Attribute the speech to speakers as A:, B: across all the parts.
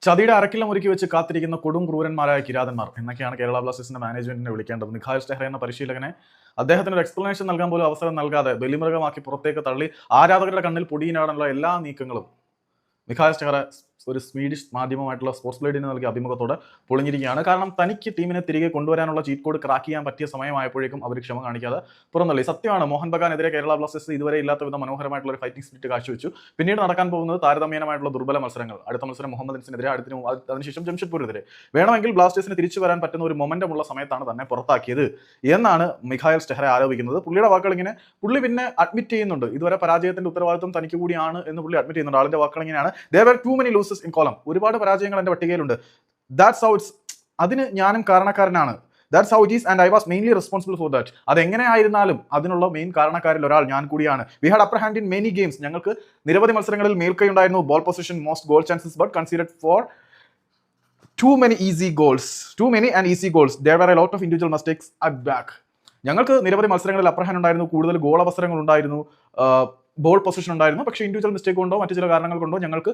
A: ചതിയുടെ അരക്കില്ലം ഒരുക്കി വെച്ച് കാത്തിരിക്കുന്ന കൊടും ക്രൂരന്മാരായ കിരാതന്മാർ എന്നൊക്കെയാണ് കേരള ബ്ലാസ്റ്റേഴ്സിന്റെ മാനേജ്മെന്റിനെ വിളിക്കേണ്ടത്. മിഖായൽ സ്റ്റെഹ്റ എന്ന പരിശീലകനെ അദ്ദേഹത്തിന് ഒരു എക്സ്പ്ലനേഷൻ നൽകാൻ പോലും അവസരം നൽകാതെ ബലിമൃഗമാക്കി പുറത്തേക്ക് തള്ളി ആരാധകരുടെ കണ്ണിൽ പൊടിയിനാടാനുള്ള എല്ലാ നീക്കങ്ങളും മിഖായൽ സ്റ്റെഹ്റ ഒരു സ്വീഡിഷ് മാധ്യമമായിട്ടുള്ള സ്പോർട്സ് ബ്ലേഡിന് നൽകിയ അഭിമുഖത്തോടെ പൊളിഞ്ഞിരിക്കുകയാണ്. കാരണം തനിക്ക് ടീമിനെ തിരികെ കൊണ്ടുവരാനുള്ള ചീറ്റ് കോഡ് ക്രാക്ക് ചെയ്യാൻ പറ്റിയ സമയമായപ്പോഴേക്കും അവർ ക്ഷമ കാണിക്കാതെ പുറന്തള്ളി. സത്യമാണ്, മോഹൻ ബഗാനെതിരെ കേരള ബ്ലാസ്റ്റേഴ്സ് ഇതുവരെ ഇല്ലാത്ത വിധം മനോഹരമായിട്ടുള്ള ഒരു ഫൈറ്റിംഗ് സ്പിരിറ്റ് കാഴ്ചവെച്ചു. പിന്നീട് നടക്കാൻ പോകുന്നത് താരതമ്യേനമായിട്ടുള്ള ദുർബല മത്സരങ്ങൾ. അടുത്ത മത്സരം മുഹമ്മദൻസിനെതിരെ, അതിനുശേഷം ജംഷഡ്പൂരിനെതിരെ. വേണമെങ്കിൽ ബ്ലാസ്റ്റേഴ്സിന് തിരിച്ചു വരാൻ പറ്റുന്ന ഒരു മൊമെന്റമുള്ള സമയത്താണ് തന്നെ പുറത്താക്കിയത് എന്നാണ് മിഖായൽ സ്റ്റെഹ്റ ആരോപിക്കുന്നത്. പുള്ളിയുടെ വാക്കുകൾ ഇങ്ങനെ, പുള്ളി പിന്നെ അഡ്മിറ്റ് ചെയ്യുന്നുണ്ട്, ഇതുവരെ പരാജയത്തിന്റെ ഉത്തരവാദിത്വം തനിക്ക് കൂടിയാണ് എന്ന് പുള്ളി അഡ്മിറ്റ് ചെയ്യുന്നുണ്ട്. ആളിന്റെ വാക്കുകൾ ഇങ്ങനെയാണ്: there were too many losses in column. ഒരുപാട് പരാജയങ്ങൾ എന്റെ പട്ടികയിലുണ്ട്. That's how it's. അതിന് ഞാനും കാരണക്കാരനാണ്. That's how it is and I was mainly responsible for that. അതെങ്ങനെയായിരുന്നാലും അതിനുള്ള മെയിൻ കാരണക്കാരിൽ ഒരാൾ ഞാൻ കൂടിയാണ്. We had upper hand in many games. ഞങ്ങൾക്ക് നിരവധി മത്സരങ്ങളിൽ മേൽക്കൈ ഉണ്ടായിരുന്നു. Ball possession, most goal chances, but considered for too many and easy goals. There were a lot of individual mistakes at back. ഞങ്ങൾക്ക് നിരവധി മത്സരങ്ങളിൽ അപ്പർ ഹാൻഡ് ഉണ്ടായിരുന്നു, കൂടുതൽ ഗോൾ അവസരങ്ങൾ ഉണ്ടായിരുന്നു, ബോൾ പൊസിഷൻ ഉണ്ടായിരുന്നു. പക്ഷേ ഇൻഡിവിജ്വൽ മിസ്റ്റേക്ക് കൊണ്ടോ മറ്റു ചില കാരണങ്ങൾ കൊണ്ടോ ഞങ്ങൾക്ക്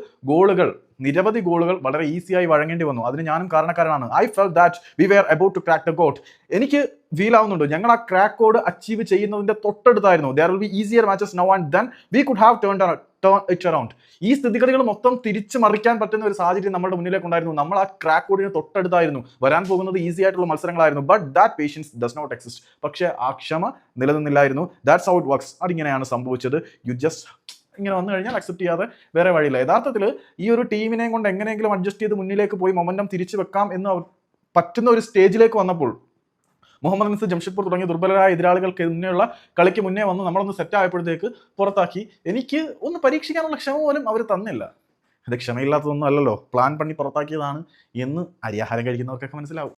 A: നിരവധി ഗോളുകൾ വളരെ ഈസിയായി വഴങ്ങേണ്ടി വന്നു. അതിന് ഞാനും കാരണക്കാരനാണ്. I felt that we were about to crack the code. എനിക്ക് ഫീൽ ആവുന്നുണ്ട് ഞങ്ങൾ ആ ക്രാക്ക് കോഡ് അച്ചീവ് ചെയ്യുന്നതിന്റെ തൊട്ടടുത്തായിരുന്നു. There will be easier matches now and then we could have turn it around. ഈ സ്ഥിതിഗതികൾ മൊത്തം തിരിച്ചു മറിക്കാൻ പറ്റുന്ന ഒരു സാഹചര്യം നമ്മുടെ മുന്നിലേക്ക് ഉണ്ടായിരുന്നു. നമ്മൾ ആ ക്രാക്ക് കോഡിന് തൊട്ടടുത്തായിരുന്നു. വരാൻ പോകുന്നത് ഈസി ആയിട്ടുള്ള മത്സരങ്ങളായിരുന്നു. But that patience does not exist. പക്ഷേ ആ ക്ഷമ നിലനിന്നില്ലായിരുന്നു. That's how it works. അതിങ്ങനെയാണ് സംഭവിച്ചത്. യു ജസ്റ്റ് ഇങ്ങനെ വന്നു കഴിഞ്ഞാൽ അക്സെപ്റ്റ് ചെയ്യാതെ വേറെ വഴിയില്ല. യഥാർത്ഥത്തിൽ ഈ ഒരു ടീമിനെയും കൊണ്ട് എങ്ങനെയെങ്കിലും അഡ്ജസ്റ്റ് ചെയ്ത് മുന്നിലേക്ക് പോയി മൊമെന്റം തിരിച്ചു വെക്കാം എന്ന് പറ്റുന്ന ഒരു സ്റ്റേജിലേക്ക് വന്നപ്പോൾ മുഹമ്മദ് അൻസ്, ജംഷഡ്പൂർ തുടങ്ങിയ ദുർബലരായ എതിരാളികൾക്ക് മുന്നേയുള്ള കളിക്ക് മുന്നേ വന്ന് നമ്മളൊന്ന് സെറ്റ് ആയപ്പോഴത്തേക്ക് പുറത്താക്കി. എനിക്ക് ഒന്ന് പരീക്ഷിക്കാനുള്ള ക്ഷമ പോലും അവർ തന്നില്ല. ഇത് ക്ഷമയില്ലാത്തതൊന്നും അല്ലല്ലോ, പ്ലാൻ പണി പുറത്താക്കിയതാണ് എന്ന് അരിയാഹാരം കഴിക്കുന്നവർക്കൊക്കെ മനസ്സിലാവും.